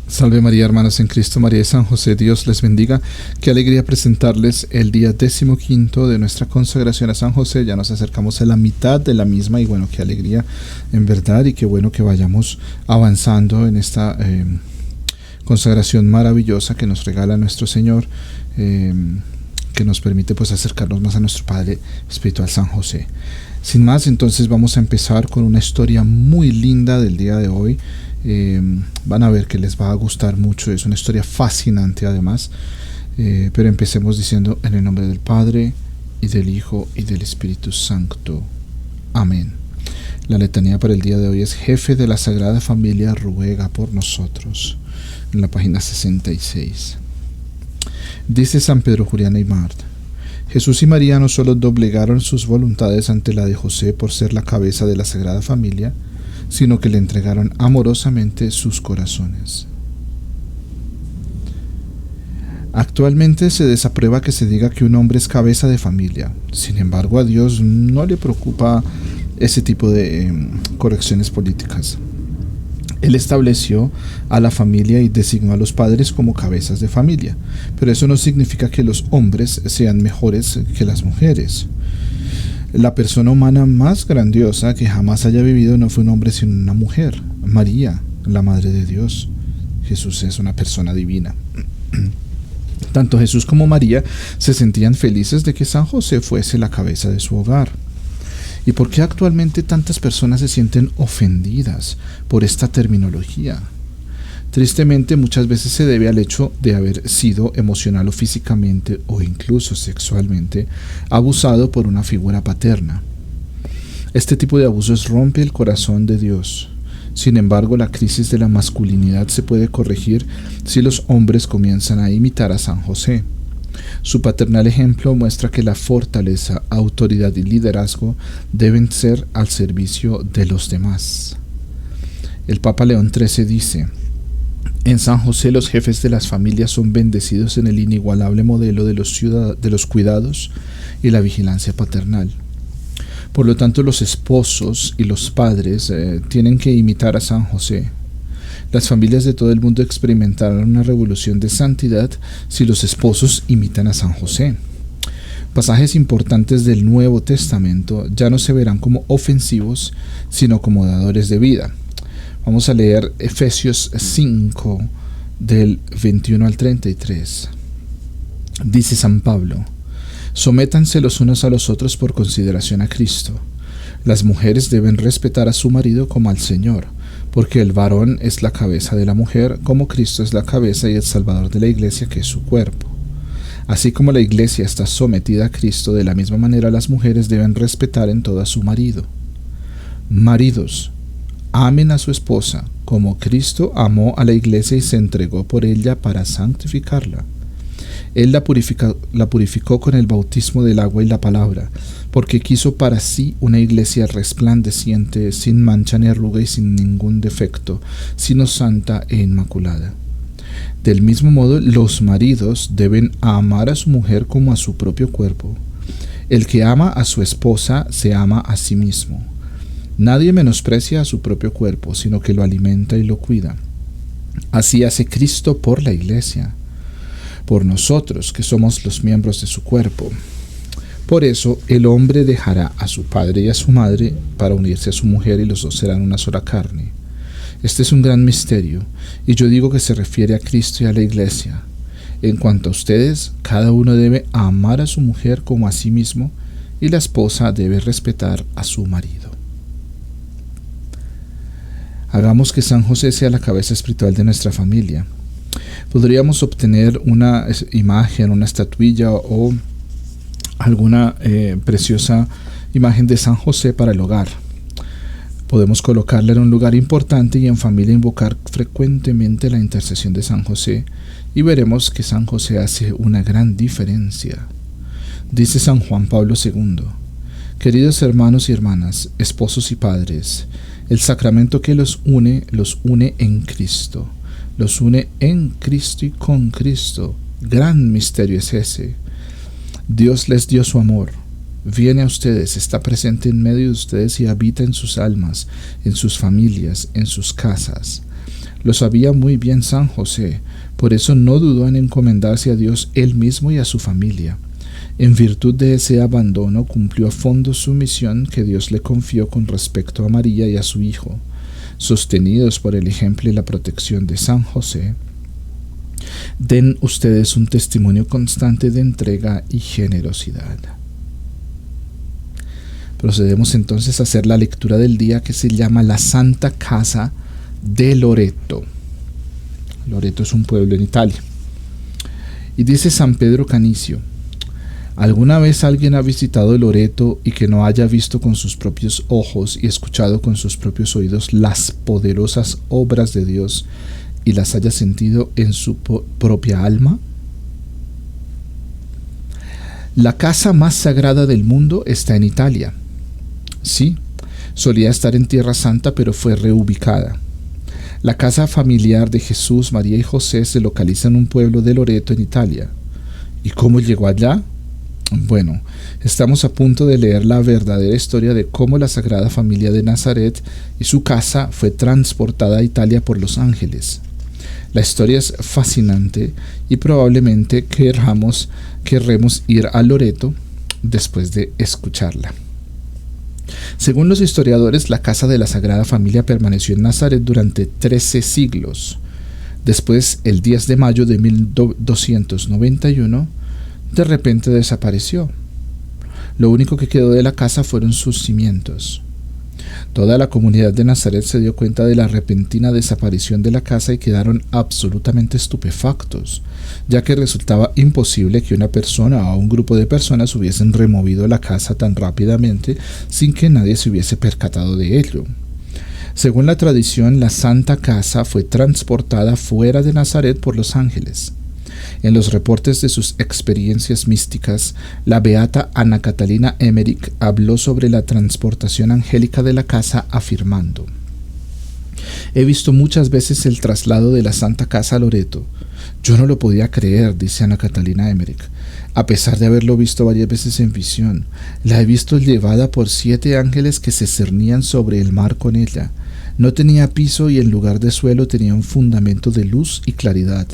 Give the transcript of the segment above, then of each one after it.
Salve María, hermanos en Cristo, María y San José, Dios les bendiga. Qué alegría presentarles el día 15 de nuestra consagración a San José. Ya nos acercamos a la mitad de la misma y bueno, qué alegría en verdad y qué bueno que vayamos avanzando en esta consagración maravillosa que nos regala nuestro Señor, que nos permite pues acercarnos más a nuestro Padre espiritual San José. Sin más, entonces vamos a empezar con una historia muy linda del día de hoy. Van a ver que les va a gustar mucho, es una historia fascinante además, pero empecemos diciendo en el nombre del Padre y del Hijo y del Espíritu Santo. Amén. La letanía para el día de hoy es: Jefe de la Sagrada Familia, ruega por nosotros, en la página 66. Dice San Pedro Julián Aymart: Jesús y María no solo doblegaron sus voluntades ante la de José por ser la cabeza de la Sagrada Familia, sino que le entregaron amorosamente sus corazones. Actualmente se desaprueba que se diga que un hombre es cabeza de familia. Sin embargo, a Dios no le preocupa ese tipo de correcciones políticas. Él estableció a la familia y designó a los padres como cabezas de familia, pero eso no significa que los hombres sean mejores que las mujeres. La persona humana más grandiosa que jamás haya vivido no fue un hombre sino una mujer, María, la Madre de Dios. Jesús es una persona divina. Tanto Jesús como María se sentían felices de que San José fuese la cabeza de su hogar. ¿Y por qué actualmente tantas personas se sienten ofendidas por esta terminología? Tristemente, muchas veces se debe al hecho de haber sido emocional o físicamente o incluso sexualmente abusado por una figura paterna. Este tipo de abusos rompe el corazón de Dios. Sin embargo, la crisis de la masculinidad se puede corregir si los hombres comienzan a imitar a San José. Su paternal ejemplo muestra que la fortaleza, autoridad y liderazgo deben ser al servicio de los demás. El Papa León XIII dice: en San José los jefes de las familias son bendecidos en el inigualable modelo de los cuidados y la vigilancia paternal. Por lo tanto, los esposos y los padres tienen que imitar a San José. Las familias de todo el mundo experimentarán una revolución de santidad si los esposos imitan a San José. Pasajes importantes del Nuevo Testamento ya no se verán como ofensivos, sino como dadores de vida. Vamos a leer Efesios 5, del 21 al 33. Dice San Pablo: sométanse los unos a los otros por consideración a Cristo. Las mujeres deben respetar a su marido como al Señor, porque el varón es la cabeza de la mujer, como Cristo es la cabeza y el Salvador de la Iglesia, que es su cuerpo. Así como la Iglesia está sometida a Cristo, de la misma manera las mujeres deben respetar en todo a su marido. Maridos, amen a su esposa, como Cristo amó a la Iglesia y se entregó por ella para santificarla. Él la purificó con el bautismo del agua y la palabra, porque quiso para sí una iglesia resplandeciente, sin mancha ni arruga y sin ningún defecto, sino santa e inmaculada. Del mismo modo, los maridos deben amar a su mujer como a su propio cuerpo. El que ama a su esposa se ama a sí mismo. Nadie menosprecia a su propio cuerpo, sino que lo alimenta y lo cuida. Así hace Cristo por la Iglesia, por nosotros, que somos los miembros de su cuerpo. Por eso el hombre dejará a su padre y a su madre para unirse a su mujer, y los dos serán una sola carne. Este es un gran misterio, y yo digo que se refiere a Cristo y a la Iglesia. En cuanto a ustedes, cada uno debe amar a su mujer como a sí mismo, y la esposa debe respetar a su marido. Hagamos que San José sea la cabeza espiritual de nuestra familia. Podríamos obtener una imagen, una estatuilla o alguna preciosa imagen de San José para el hogar. Podemos colocarla en un lugar importante y en familia invocar frecuentemente la intercesión de San José, y veremos que San José hace una gran diferencia. Dice San Juan Pablo II: queridos hermanos y hermanas, esposos y padres, el sacramento que los une en Cristo. Los une en Cristo y con Cristo. Gran misterio es ese. Dios les dio su amor. Viene a ustedes, está presente en medio de ustedes y habita en sus almas, en sus familias, en sus casas. Lo sabía muy bien San José, por eso no dudó en encomendarse a Dios él mismo y a su familia. En virtud de ese abandono cumplió a fondo su misión que Dios le confió con respecto a María y a su hijo. Sostenidos por el ejemplo y la protección de San José, den ustedes un testimonio constante de entrega y generosidad. Procedemos entonces a hacer la lectura del día, que se llama la Santa Casa de Loreto. Loreto es un pueblo en Italia. Y dice San Pedro Canicio: ¿alguna vez alguien ha visitado Loreto y que no haya visto con sus propios ojos y escuchado con sus propios oídos las poderosas obras de Dios y las haya sentido en su propia alma? La casa más sagrada del mundo está en Italia. Sí, solía estar en Tierra Santa, pero fue reubicada. La casa familiar de Jesús, María y José se localiza en un pueblo de Loreto, en Italia. ¿Y cómo llegó allá? Bueno, estamos a punto de leer la verdadera historia de cómo la Sagrada Familia de Nazaret y su casa fue transportada a Italia por los ángeles. La historia es fascinante y probablemente querremos ir a Loreto después de escucharla. Según los historiadores, la casa de la Sagrada Familia permaneció en Nazaret durante 13 siglos. Después, el 10 de mayo de 1291, de repente desapareció. Lo único que quedó de la casa fueron sus cimientos. Toda la comunidad de Nazaret se dio cuenta de la repentina desaparición de la casa y quedaron absolutamente estupefactos, ya que resultaba imposible que una persona o un grupo de personas hubiesen removido la casa tan rápidamente sin que nadie se hubiese percatado de ello. Según la tradición, la Santa Casa fue transportada fuera de Nazaret por los ángeles. En los reportes de sus experiencias místicas, la beata Ana Catalina Emmerich habló sobre la transportación angélica de la casa, afirmando: «He visto muchas veces el traslado de la Santa Casa a Loreto. Yo no lo podía creer», dice Ana Catalina Emmerich, «a pesar de haberlo visto varias veces en visión. La he visto llevada por 7 ángeles que se cernían sobre el mar con ella. No tenía piso y en lugar de suelo tenía un fundamento de luz y claridad.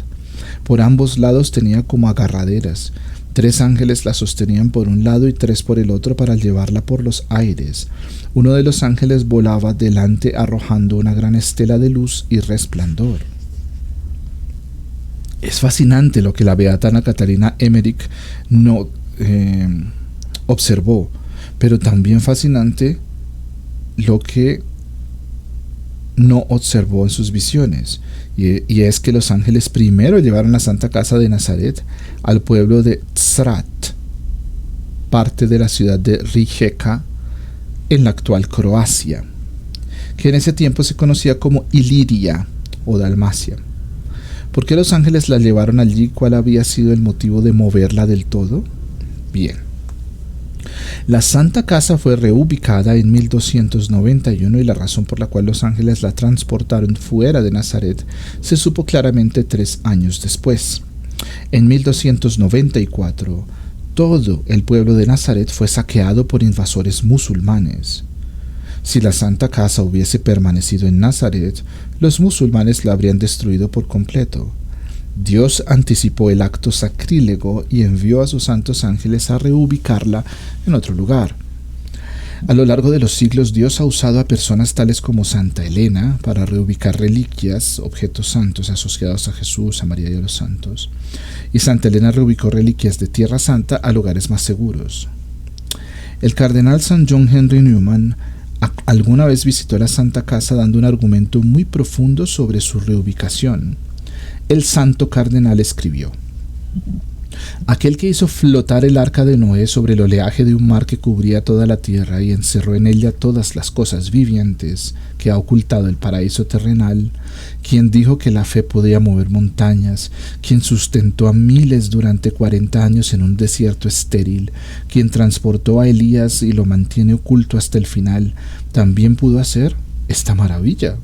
Por ambos lados tenía como agarraderas. 3 ángeles la sostenían por un lado y 3 por el otro para llevarla por los aires. Uno de los ángeles volaba delante arrojando una gran estela de luz y resplandor». Es fascinante lo que la beata Ana Catalina Emmerich no observó, pero también fascinante lo que no observó en sus visiones, y es que los ángeles primero llevaron la Santa Casa de Nazaret al pueblo de Tzrat, parte de la ciudad de Rijeka, en la actual Croacia, que en ese tiempo se conocía como Iliria o Dalmacia. ¿Por qué los ángeles la llevaron allí? ¿Cuál había sido el motivo de moverla del todo? Bien. La Santa Casa fue reubicada en 1291 y la razón por la cual los ángeles la transportaron fuera de Nazaret se supo claramente 3 años después. En 1294, todo el pueblo de Nazaret fue saqueado por invasores musulmanes. Si la Santa Casa hubiese permanecido en Nazaret, los musulmanes la habrían destruido por completo. Dios anticipó el acto sacrílego y envió a sus santos ángeles a reubicarla en otro lugar. A lo largo de los siglos, Dios ha usado a personas tales como Santa Elena para reubicar reliquias, objetos santos asociados a Jesús, a María y a los santos. Y Santa Elena reubicó reliquias de Tierra Santa a lugares más seguros. El cardenal San John Henry Newman alguna vez visitó la Santa Casa dando un argumento muy profundo sobre su reubicación. El santo cardenal escribió: «Aquel que hizo flotar el arca de Noé sobre el oleaje de un mar que cubría toda la tierra y encerró en ella todas las cosas vivientes que ha ocultado el paraíso terrenal, quien dijo que la fe podía mover montañas, quien sustentó a miles durante 40 años en un desierto estéril, quien transportó a Elías y lo mantiene oculto hasta el final, también pudo hacer esta maravilla».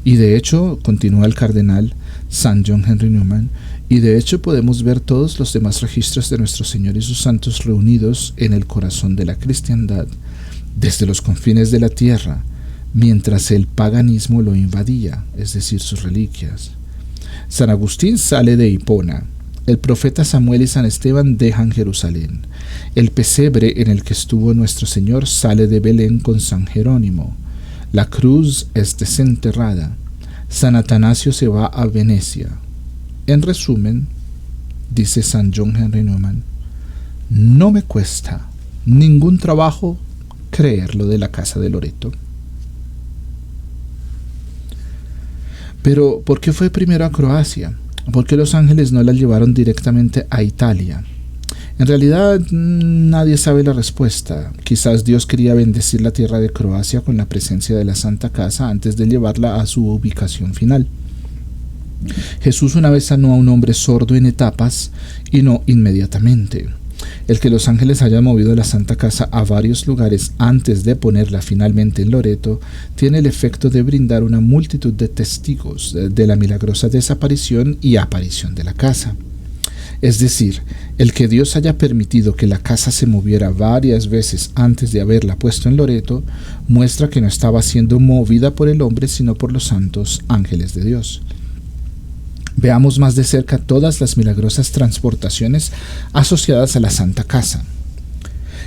Y de hecho, continúa el cardenal San John Henry Newman, y de hecho podemos ver todos los demás registros de nuestro Señor y sus santos reunidos en el corazón de la cristiandad, desde los confines de la tierra, mientras el paganismo lo invadía, es decir, sus reliquias. San Agustín sale de Hipona. El profeta Samuel y San Esteban dejan Jerusalén. El pesebre en el que estuvo nuestro Señor sale de Belén con San Jerónimo. La cruz es desenterrada. San Atanasio se va a Venecia. En resumen, dice San John Henry Newman, no me cuesta ningún trabajo creer lo de la casa de Loreto. Pero, ¿por qué fue primero a Croacia? ¿Por qué los ángeles no la llevaron directamente a Italia? En realidad, nadie sabe la respuesta. Quizás Dios quería bendecir la tierra de Croacia con la presencia de la Santa Casa antes de llevarla a su ubicación final. Jesús una vez sanó a un hombre sordo en etapas y no inmediatamente. El que los ángeles hayan movido la Santa Casa a varios lugares antes de ponerla finalmente en Loreto tiene el efecto de brindar una multitud de testigos de la milagrosa desaparición y aparición de la casa. Es decir, el que Dios haya permitido que la casa se moviera varias veces antes de haberla puesto en Loreto muestra que no estaba siendo movida por el hombre sino por los santos ángeles de Dios. Veamos más de cerca todas las milagrosas transportaciones asociadas a la Santa Casa.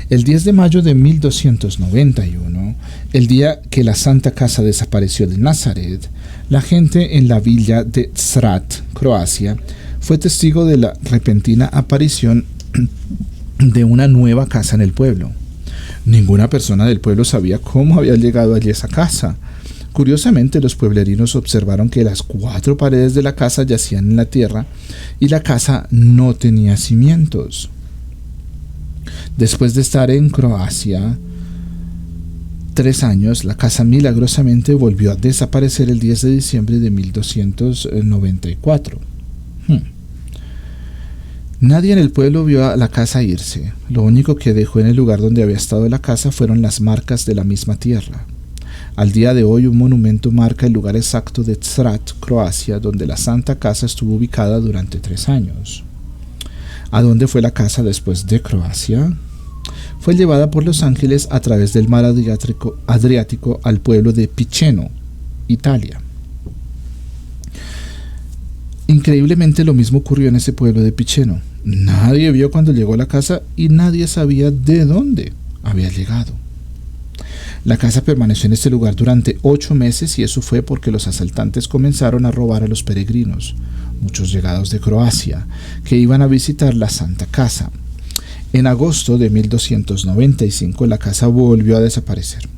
El 10 de mayo de 1291, el día que la Santa Casa desapareció de Nazaret, la gente en la villa de Strat, Croacia, fue testigo de la repentina aparición de una nueva casa en el pueblo. Ninguna persona del pueblo sabía cómo había llegado allí esa casa. Curiosamente, los pueblerinos observaron que las 4 paredes de la casa yacían en la tierra y la casa no tenía cimientos. Después de estar en Croacia 3 años, la casa milagrosamente volvió a desaparecer el 10 de diciembre de 1294. Nadie en el pueblo vio a la casa irse. Lo único que dejó en el lugar donde había estado la casa fueron las marcas de la misma tierra. Al día de hoy, un monumento marca el lugar exacto de Strat, Croacia, donde la Santa Casa estuvo ubicada durante 3 años. ¿A dónde fue la casa después de Croacia? Fue llevada por los ángeles a través del mar Adriático al pueblo de Piceno, Italia. Increíblemente, lo mismo ocurrió en ese pueblo de Piceno. Nadie vio cuando llegó a la casa y nadie sabía de dónde había llegado. La casa permaneció en este lugar durante 8 meses y eso fue porque los asaltantes comenzaron a robar a los peregrinos, muchos llegados de Croacia, que iban a visitar la Santa Casa. En agosto de 1295 la casa volvió a desaparecer,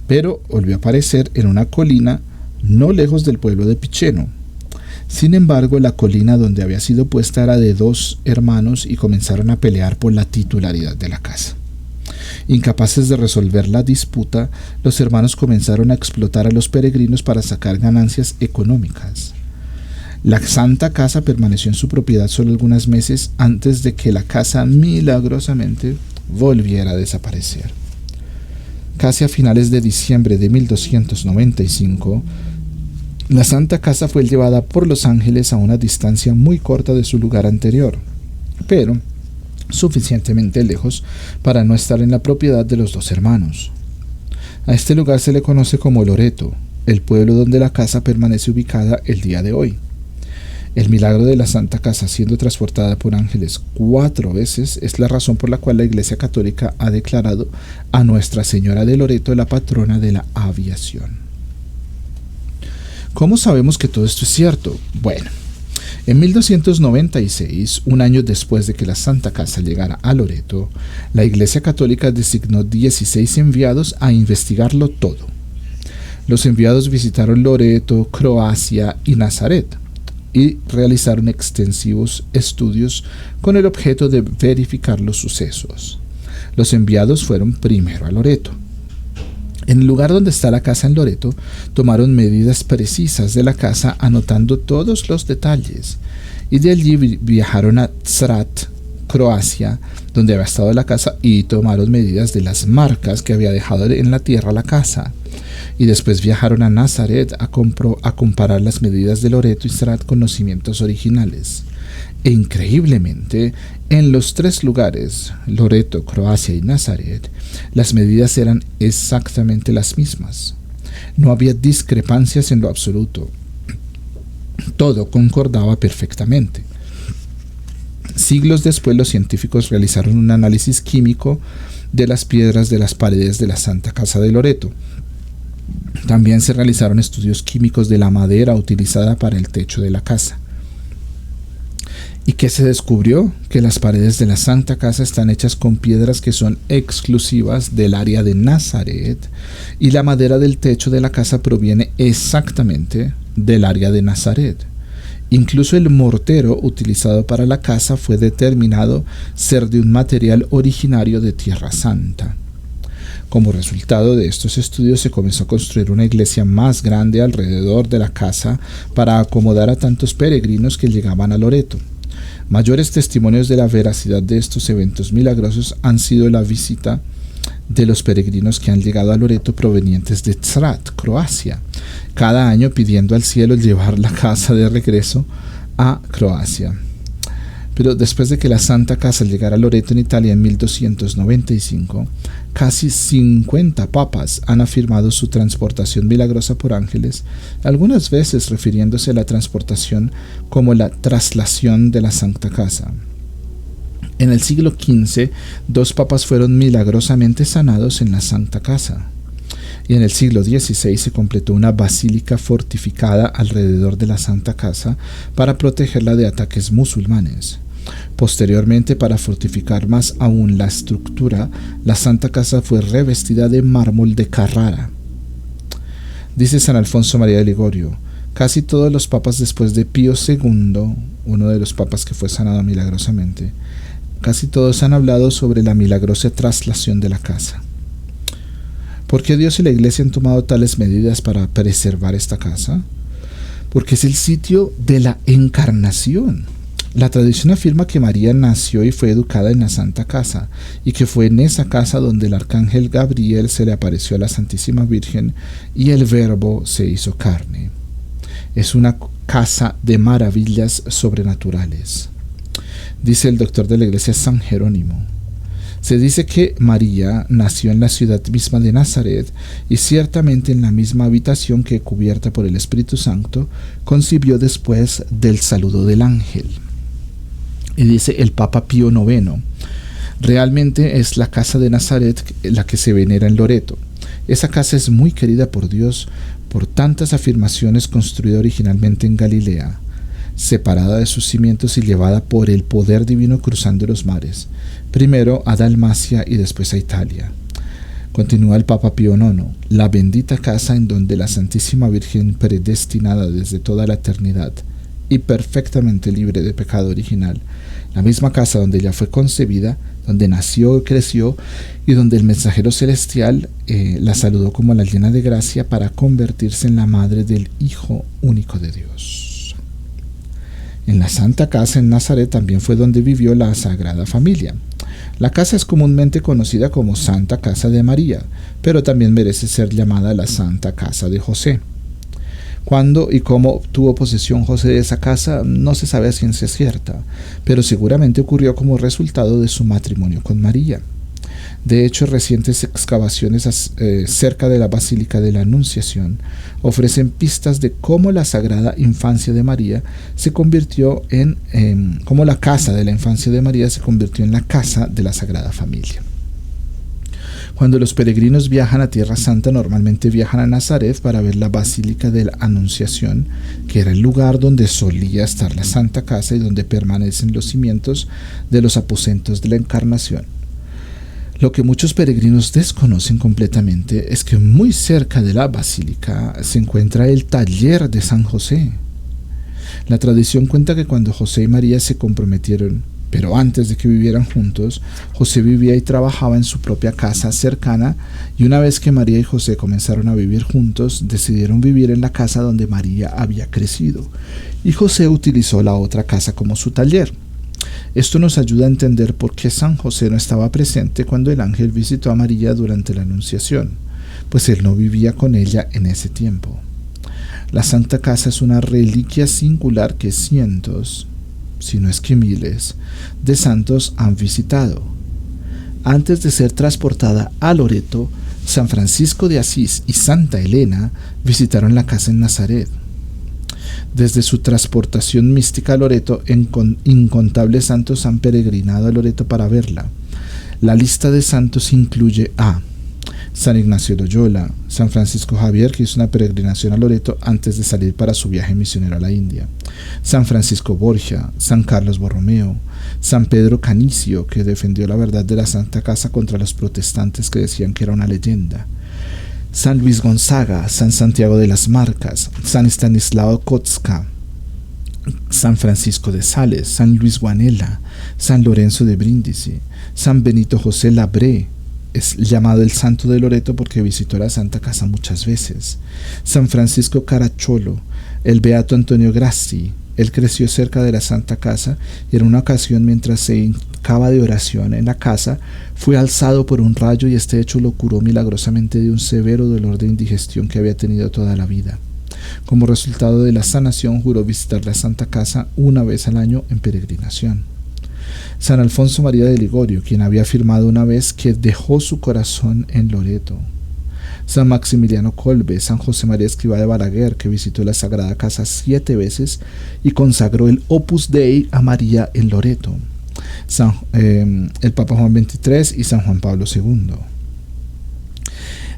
pero volvió a aparecer en una colina no lejos del pueblo de Piceno. Sin embargo, la colina donde había sido puesta era de 2 hermanos y comenzaron a pelear por la titularidad de la casa. Incapaces de resolver la disputa, los hermanos comenzaron a explotar a los peregrinos para sacar ganancias económicas. La Santa Casa permaneció en su propiedad solo algunos meses antes de que la casa milagrosamente volviera a desaparecer. Casi a finales de diciembre de 1295, la Santa Casa fue llevada por los ángeles a una distancia muy corta de su lugar anterior, pero suficientemente lejos para no estar en la propiedad de los 2 hermanos. A este lugar se le conoce como Loreto, el pueblo donde la casa permanece ubicada el día de hoy. El milagro de la Santa Casa siendo transportada por ángeles 4 veces es la razón por la cual la Iglesia Católica ha declarado a Nuestra Señora de Loreto la patrona de la aviación. ¿Cómo sabemos que todo esto es cierto? Bueno, en 1296, un año después de que la Santa Casa llegara a Loreto, la Iglesia Católica designó 16 enviados a investigarlo todo. Los enviados visitaron Loreto, Croacia y Nazaret y realizaron extensivos estudios con el objeto de verificar los sucesos. Los enviados fueron primero a Loreto. En el lugar donde está la casa en Loreto, tomaron medidas precisas de la casa anotando todos los detalles y de allí viajaron a Strat, Croacia, donde había estado la casa y tomaron medidas de las marcas que había dejado en la tierra la casa. y después viajaron a Nazaret a comparar las medidas de Loreto y Srat con los cimientos originales. E increíblemente, en los tres lugares, Loreto, Croacia y Nazaret, las medidas eran exactamente las mismas. No había discrepancias en lo absoluto. Todo concordaba perfectamente. Siglos después, los científicos realizaron un análisis químico de las piedras de las paredes de la Santa Casa de Loreto. También se realizaron estudios químicos de la madera utilizada para el techo de la casa. ¿Y qué se descubrió? Que las paredes de la Santa Casa están hechas con piedras que son exclusivas del área de Nazaret, y la madera del techo de la casa proviene exactamente del área de Nazaret. Incluso el mortero utilizado para la casa fue determinado ser de un material originario de Tierra Santa. Como resultado de estos estudios se comenzó a construir una iglesia más grande alrededor de la casa para acomodar a tantos peregrinos que llegaban a Loreto. Mayores testimonios de la veracidad de estos eventos milagrosos han sido la visita de los peregrinos que han llegado a Loreto provenientes de Srat, Croacia, cada año pidiendo al cielo llevar la casa de regreso a Croacia. Pero después de que la Santa Casa llegara a Loreto en Italia en 1295, casi 50 papas han afirmado su transportación milagrosa por ángeles, algunas veces refiriéndose a la transportación como la traslación de la Santa Casa. En el siglo XV, 2 papas fueron milagrosamente sanados en la Santa Casa. Y en el siglo XVI se completó una basílica fortificada alrededor de la Santa Casa para protegerla de ataques musulmanes. Posteriormente, para fortificar más aún la estructura, la Santa Casa fue revestida de mármol de Carrara. Dice San Alfonso María de Ligorio: casi todos los papas después de Pío II, uno de los papas que fue sanado milagrosamente, casi todos han hablado sobre la milagrosa traslación de la casa. ¿Por qué Dios y la Iglesia han tomado tales medidas para preservar esta casa? Porque es el sitio de la encarnación. La tradición afirma que María nació y fue educada en la Santa Casa, y que fue en esa casa donde el arcángel Gabriel se le apareció a la Santísima Virgen y el Verbo se hizo carne. Es una casa de maravillas sobrenaturales. Dice el doctor de la Iglesia San Jerónimo: se dice que María nació en la ciudad misma de Nazaret y ciertamente en la misma habitación que, cubierta por el Espíritu Santo, concibió después del saludo del ángel. Y dice el Papa Pío IX: realmente es la casa de Nazaret la que se venera en Loreto. Esa casa es muy querida por Dios por tantas afirmaciones, construida originalmente en Galilea, separada de sus cimientos y llevada por el poder divino cruzando los mares, primero a Dalmacia y después a Italia. Continúa el Papa Pío IX: la bendita casa en donde la Santísima Virgen, predestinada desde toda la eternidad y perfectamente libre de pecado original, la misma casa donde ella fue concebida, donde nació y creció, y donde el mensajero celestial la saludó como la llena de gracia para convertirse en la madre del Hijo único de Dios. En la Santa Casa en Nazaret también fue donde vivió la Sagrada Familia. La casa es comúnmente conocida como Santa Casa de María, pero también merece ser llamada la Santa Casa de José. Cuándo y cómo tuvo posesión José de esa casa no se sabe a ciencia cierta, pero seguramente ocurrió como resultado de su matrimonio con María. De hecho, recientes excavaciones cerca de la Basílica de la Anunciación ofrecen pistas de cómo la Sagrada Infancia de María se convirtió cómo la casa de la Infancia de María se convirtió en la casa de la Sagrada Familia. Cuando los peregrinos viajan a Tierra Santa, normalmente viajan a Nazaret para ver la Basílica de la Anunciación, que era el lugar donde solía estar la Santa Casa y donde permanecen los cimientos de los aposentos de la Encarnación. Lo que muchos peregrinos desconocen completamente es que muy cerca de la basílica se encuentra el taller de San José. La tradición cuenta que cuando José y María se comprometieron, pero antes de que vivieran juntos, José vivía y trabajaba en su propia casa cercana, y una vez que María y José comenzaron a vivir juntos, decidieron vivir en la casa donde María había crecido, y José utilizó la otra casa como su taller. Esto nos ayuda a entender por qué San José no estaba presente cuando el ángel visitó a María durante la Anunciación. pues él no vivía con ella en ese tiempo. La Santa Casa es una reliquia singular que cientos, si no es que miles, de santos han visitado. Antes de ser transportada a Loreto, San Francisco de Asís y Santa Elena visitaron la casa en Nazaret. Desde su transportación mística a Loreto, incontables santos han peregrinado a Loreto para verla. La lista de santos incluye a San Ignacio de Loyola, San Francisco Javier, que hizo una peregrinación a Loreto antes de salir para su viaje misionero a la India, San Francisco Borgia, San Carlos Borromeo, San Pedro Canicio, que defendió la verdad de la Santa Casa contra los protestantes que decían que era una leyenda, San Luis Gonzaga, San Santiago de las Marcas, San Estanislao Kotska, San Francisco de Sales, San Luis Guanela, San Lorenzo de Brindisi, San Benito José Labré, es llamado el Santo de Loreto porque visitó la Santa Casa muchas veces, San Francisco Caracciolo, el Beato Antonio Grassi. Él creció cerca de la Santa Casa y en una ocasión, mientras se hincaba de oración en la casa, fue alzado por un rayo y este hecho lo curó milagrosamente de un severo dolor de indigestión que había tenido toda la vida. Como resultado de la sanación, juró visitar la Santa Casa una vez al año en peregrinación. San Alfonso María de Ligorio, quien había afirmado una vez que dejó su corazón en Loreto. San Maximiliano Kolbe, San José María Escrivá de Balaguer, que visitó la Sagrada Casa 7 veces y consagró el Opus Dei a María en Loreto. El Papa Juan XXIII y San Juan Pablo II.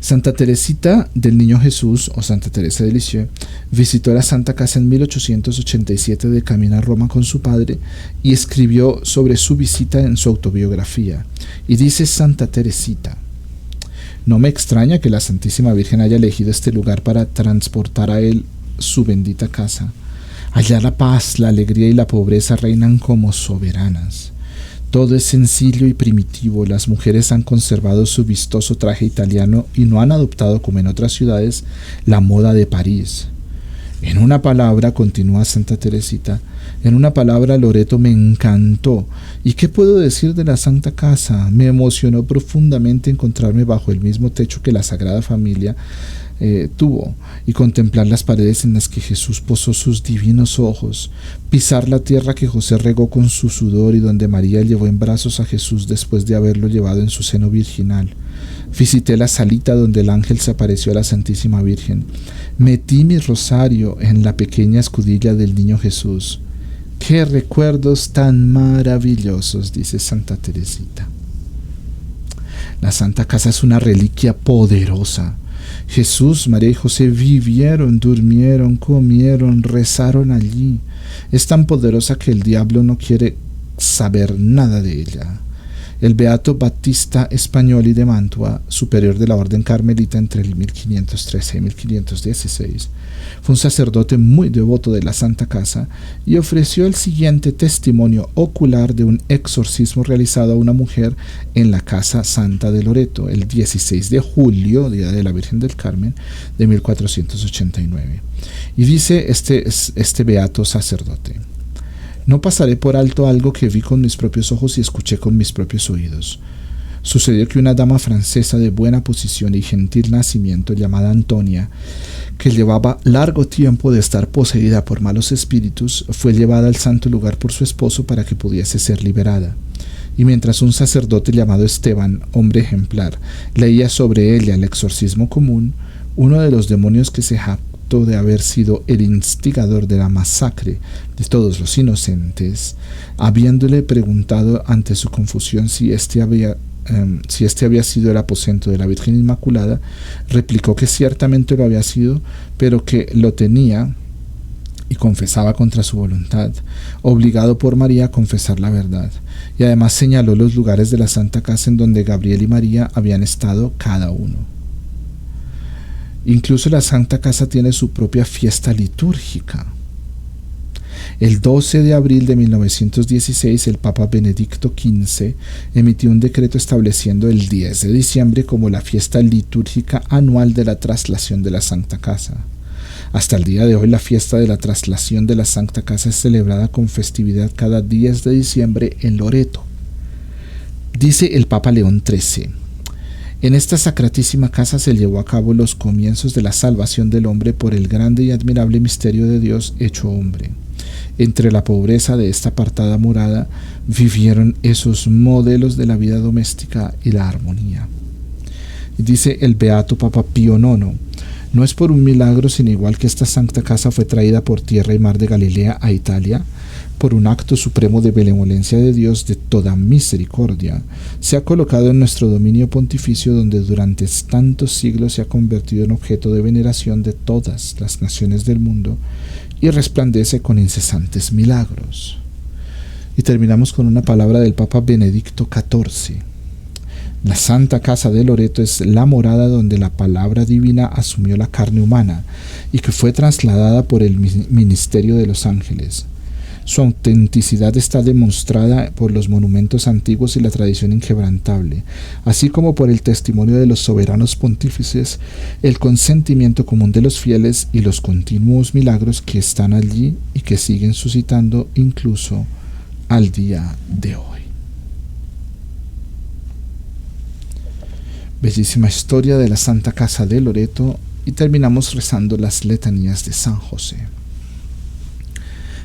Santa Teresita del Niño Jesús, o Santa Teresa de Lisieux, visitó la Santa Casa en 1887 de camino a Roma con su padre y escribió sobre su visita en su autobiografía. Y dice Santa Teresita: no me extraña que la Santísima Virgen haya elegido este lugar para transportar a él su bendita casa. Allá la paz, la alegría y la pobreza reinan como soberanas. Todo es sencillo y primitivo. Las mujeres han conservado su vistoso traje italiano y no han adoptado, como en otras ciudades, la moda de París. En una palabra, continúa Santa Teresita, en una palabra, Loreto me encantó. ¿Y qué puedo decir de la Santa Casa? Me emocionó profundamente encontrarme bajo el mismo techo que la Sagrada Familia tuvo y contemplar las paredes en las que Jesús posó sus divinos ojos, pisar la tierra que José regó con su sudor y donde María llevó en brazos a Jesús después de haberlo llevado en su seno virginal. Visité la salita donde el ángel se apareció a la Santísima Virgen. Metí mi rosario en la pequeña escudilla del Niño Jesús. ¡Qué recuerdos tan maravillosos!, dice Santa Teresita. La Santa Casa es una reliquia poderosa. Jesús, María y José vivieron, durmieron, comieron, rezaron allí. Es tan poderosa que el diablo no quiere saber nada de ella. El beato Battista Españoli de Mantua, superior de la orden carmelita entre el 1513 y 1516, fue un sacerdote muy devoto de la Santa Casa y ofreció el siguiente testimonio ocular de un exorcismo realizado a una mujer en la Casa Santa de Loreto el 16 de julio, Día de la Virgen del Carmen, de 1489. Y dice este beato sacerdote: no pasaré por alto algo que vi con mis propios ojos y escuché con mis propios oídos. Sucedió que una dama francesa de buena posición y gentil nacimiento, llamada Antonia, que llevaba largo tiempo de estar poseída por malos espíritus, fue llevada al santo lugar por su esposo para que pudiese ser liberada. Y mientras un sacerdote llamado Esteban, hombre ejemplar, leía sobre ella el exorcismo común, uno de los demonios que se jactó de haber sido el instigador de la masacre de todos los inocentes, habiéndole preguntado ante su confusión si este había sido el aposento de la Virgen Inmaculada, replicó que ciertamente lo había sido, pero que lo tenía y confesaba contra su voluntad, obligado por María a confesar la verdad. Y además señaló los lugares de la Santa Casa en donde Gabriel y María habían estado cada uno. Incluso la Santa Casa tiene su propia fiesta litúrgica. El 12 de abril de 1916, el Papa Benedicto XV emitió un decreto estableciendo el 10 de diciembre como la fiesta litúrgica anual de la traslación de la Santa Casa. Hasta el día de hoy, la fiesta de la traslación de la Santa Casa es celebrada con festividad cada 10 de diciembre en Loreto. Dice el Papa León XIII: En esta sacratísima casa se llevó a cabo los comienzos de la salvación del hombre por el grande y admirable misterio de Dios hecho hombre. Entre la pobreza de esta apartada morada vivieron esos modelos de la vida doméstica y la armonía. Y dice el beato Papa Pío IX: no es por un milagro sin igual que esta santa casa fue traída por tierra y mar de Galilea a Italia, por un acto supremo de benevolencia de Dios de toda misericordia, se ha colocado en nuestro dominio pontificio, donde durante tantos siglos se ha convertido en objeto de veneración de todas las naciones del mundo y resplandece con incesantes milagros. Y terminamos con una palabra del Papa Benedicto XIV. La Santa Casa de Loreto es la morada donde la palabra divina asumió la carne humana y que fue trasladada por el ministerio de los ángeles. Su autenticidad está demostrada por los monumentos antiguos y la tradición inquebrantable, así como por el testimonio de los soberanos pontífices, el consentimiento común de los fieles y los continuos milagros que están allí y que siguen suscitando incluso al día de hoy. Bellísima historia de la Santa Casa de Loreto, y terminamos rezando las letanías de San José.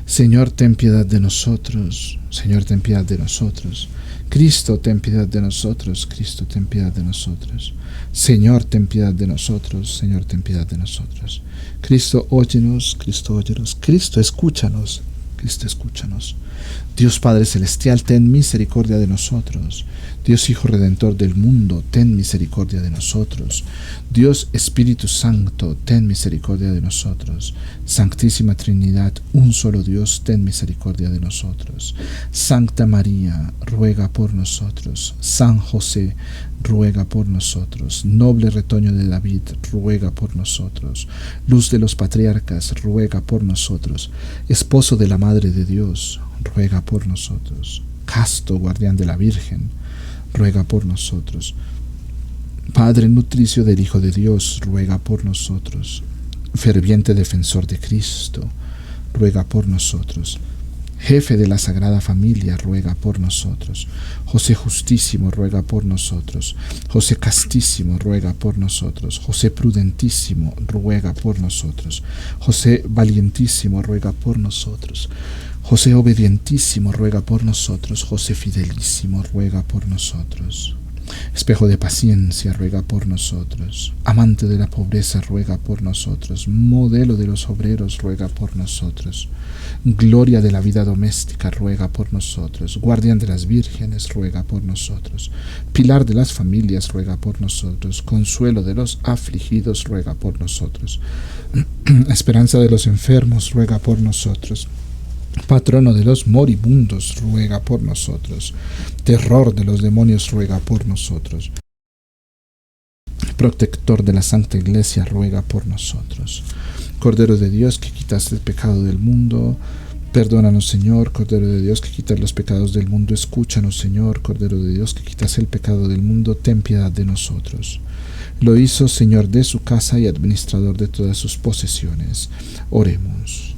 Señor, ten piedad de nosotros. Señor, ten piedad de nosotros. Cristo, ten piedad de nosotros. Cristo, ten piedad de nosotros. Señor, ten piedad de nosotros. Señor, ten piedad de nosotros. Cristo, óyenos. Cristo, óyenos. Cristo, escúchanos. Cristo, escúchanos. Dios Padre Celestial, ten misericordia de nosotros. Dios Hijo Redentor del mundo, ten misericordia de nosotros. Dios Espíritu Santo, ten misericordia de nosotros. Santísima Trinidad, un solo Dios, ten misericordia de nosotros. Santa María, ruega por nosotros. San José, ruega por nosotros. Noble retoño de David, ruega por nosotros. Luz de los patriarcas, ruega por nosotros. Esposo de la Madre de Dios, ruega por nosotros. Casto guardián de la Virgen, ruega por nosotros. Padre nutricio del Hijo de Dios, ruega por nosotros. Ferviente defensor de Cristo, ruega por nosotros. Jefe de la Sagrada Familia, ruega por nosotros. José Justísimo, ruega por nosotros. José Castísimo, ruega por nosotros. José Prudentísimo, ruega por nosotros. José Valientísimo, ruega por nosotros. José Obedientísimo, ruega por nosotros. José Fidelísimo, ruega por nosotros. Espejo de paciencia, ruega por nosotros. Amante de la pobreza, ruega por nosotros. Modelo de los obreros, ruega por nosotros. Gloria de la vida doméstica, ruega por nosotros. Guardián de las vírgenes, ruega por nosotros. Pilar de las familias, ruega por nosotros. Consuelo de los afligidos, ruega por nosotros. Esperanza de los enfermos, ruega por nosotros. Patrono de los moribundos, ruega por nosotros. Terror de los demonios, ruega por nosotros. Protector de la Santa Iglesia, ruega por nosotros. Cordero de Dios, que quitas el pecado del mundo, perdónanos, Señor. Cordero de Dios, que quitas los pecados del mundo, escúchanos, Señor. Cordero de Dios, que quitas el pecado del mundo, ten piedad de nosotros. Lo hizo Señor de su casa y administrador de todas sus posesiones. Oremos.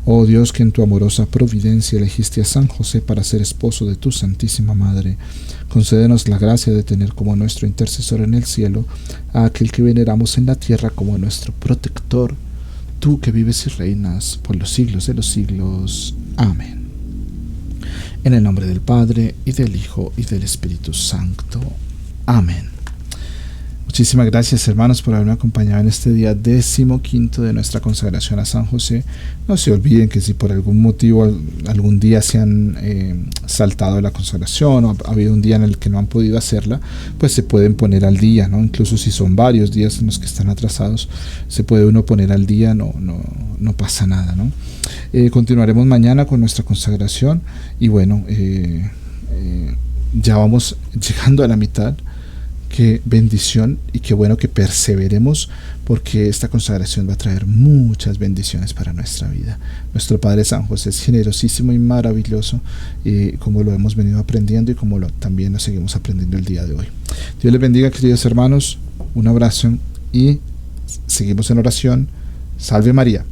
Oh Dios, que en tu amorosa providencia elegiste a San José para ser esposo de tu Santísima Madre, concédenos la gracia de tener como nuestro intercesor en el cielo a aquel que veneramos en la tierra como nuestro protector, tú que vives y reinas por los siglos de los siglos. Amén. En el nombre del Padre, y del Hijo, y del Espíritu Santo. Amén. Muchísimas gracias, hermanos, por haberme acompañado en este día 15º de nuestra consagración a San José. No se olviden que si por algún motivo algún día se han saltado la consagración o ha habido un día en el que no han podido hacerla, pues se pueden poner al día, ¿no? Incluso si son varios días en los que están atrasados, se puede uno poner al día, no pasa nada, ¿no? Continuaremos mañana con nuestra consagración y bueno, ya vamos llegando a la mitad. Qué bendición y qué bueno que perseveremos, porque esta consagración va a traer muchas bendiciones para nuestra vida. Nuestro Padre San José es generosísimo y maravilloso, como lo hemos venido aprendiendo y como también lo seguimos aprendiendo el día de hoy. Dios les bendiga, queridos hermanos, un abrazo y seguimos en oración. Salve María.